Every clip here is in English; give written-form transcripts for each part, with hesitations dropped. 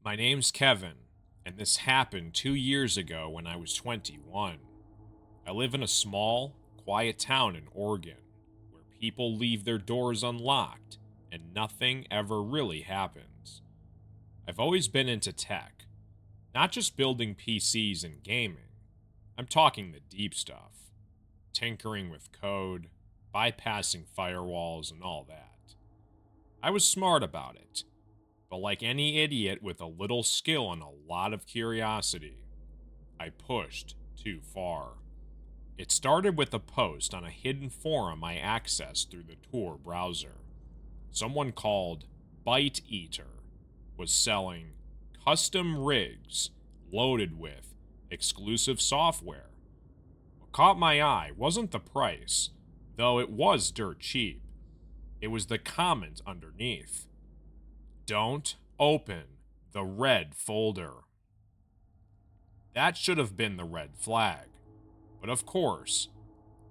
My name's Kevin, and this happened 2 years ago when I was 21. I live in a small, quiet town in Oregon where people leave their doors unlocked and nothing ever really happens. I've always been into tech, not just building PCs and gaming. I'm talking the deep stuff, tinkering with code, bypassing firewalls, and all that. I was smart about it, but like any idiot with a little skill and a lot of curiosity, I pushed too far. It started with a post on a hidden forum I accessed through the Tor browser. Someone called Bite Eater was selling custom rigs loaded with exclusive software. What caught my eye wasn't the price, though it was dirt cheap. It was the comment underneath. Don't open the red folder. That should have been the red flag. But of course,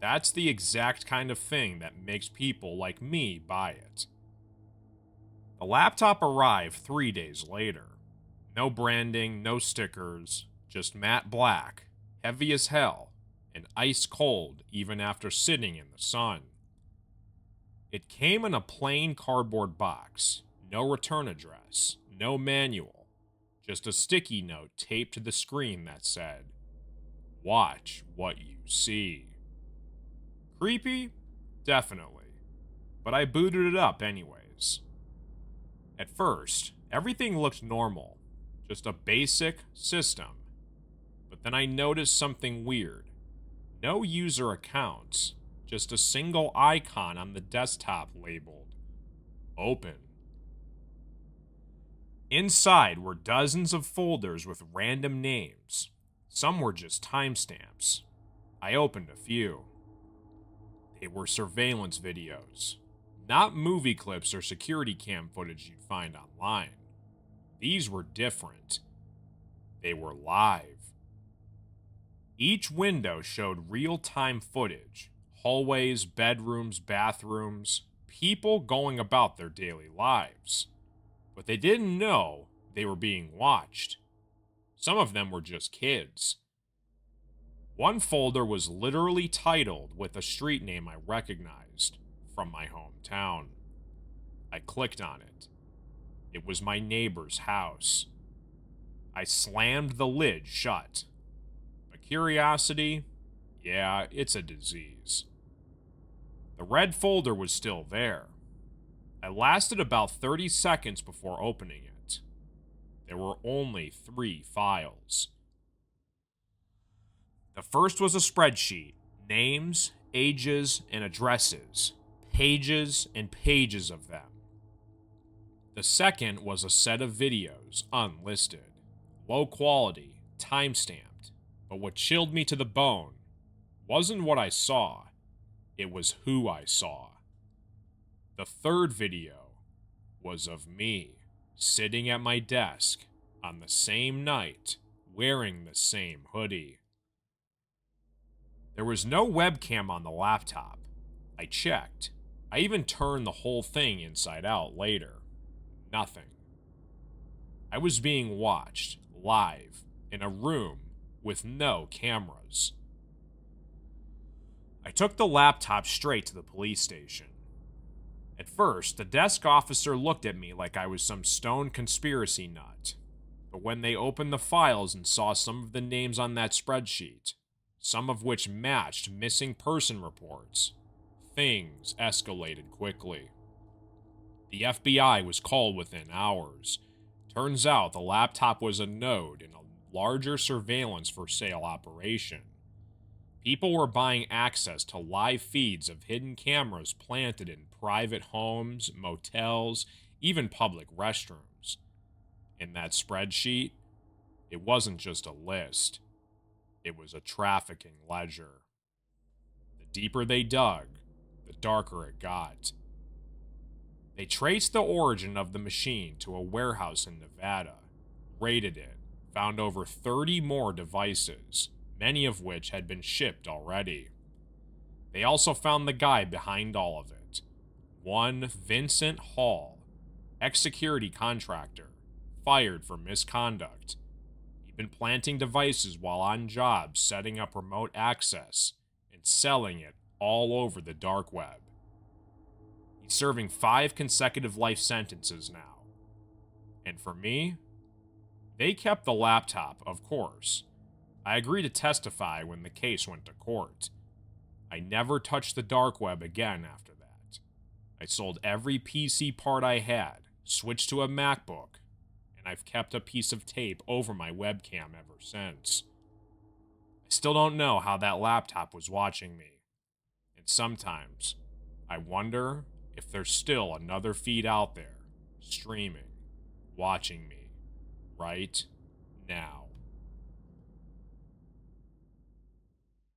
that's the exact kind of thing that makes people like me buy it. The laptop arrived 3 days later. No branding, no stickers, just matte black, heavy as hell, and ice cold even after sitting in the sun. It came in a plain cardboard box, no return address, no manual, just a sticky note taped to the screen that said, "Watch what you see." Creepy? Definitely. But I booted it up anyways. At first, everything looked normal, just a basic system. But then I noticed something weird. No user accounts, just a single icon on the desktop labeled Open. Inside were dozens of folders with random names. Some were just timestamps. I opened a few. They were surveillance videos, not movie clips or security cam footage you'd find online. These were different. They were live. Each window showed real-time footage, hallways, bedrooms, bathrooms, people going about their daily lives. But they didn't know they were being watched. Some of them were just kids. One folder was literally titled with a street name I recognized from my hometown. I clicked on it. It was my neighbor's house. I slammed the lid shut. But curiosity, yeah, it's a disease. The red folder was still there. I lasted about 30 seconds before opening it. There were only 3 files. The first was a spreadsheet, names, ages, and addresses, pages and pages of them. The second was a set of videos, unlisted, low quality, time-stamped, but what chilled me to the bone wasn't what I saw, it was who I saw. The third video was of me, sitting at my desk on the same night, wearing the same hoodie. There was no webcam on the laptop. I checked. I even turned the whole thing inside out later. Nothing. I was being watched, live, in a room with no cameras. I took the laptop straight to the police station. At first, the desk officer looked at me like I was some stone conspiracy nut. But when they opened the files and saw some of the names on that spreadsheet, some of which matched missing person reports, things escalated quickly. The FBI was called within hours. Turns out the laptop was a node in a larger surveillance for sale operation. People were buying access to live feeds of hidden cameras planted in private homes, motels, even public restrooms. In that spreadsheet, it wasn't just a list. It was a trafficking ledger. The deeper they dug, the darker it got. They traced the origin of the machine to a warehouse in Nevada, raided it, found over 30 more devices, many of which had been shipped already. They also found the guy behind all of it. One Vincent Hall, ex-security contractor, fired for misconduct. He'd been planting devices while on jobs, setting up remote access, and selling it all over the dark web. He's serving 5 consecutive life sentences now. And for me, they kept the laptop, of course. I agreed to testify when the case went to court. I never touched the dark web again after that. I sold every PC part I had, switched to a MacBook, and I've kept a piece of tape over my webcam ever since. I still don't know how that laptop was watching me. And sometimes, I wonder if there's still another feed out there, streaming, watching me, right now.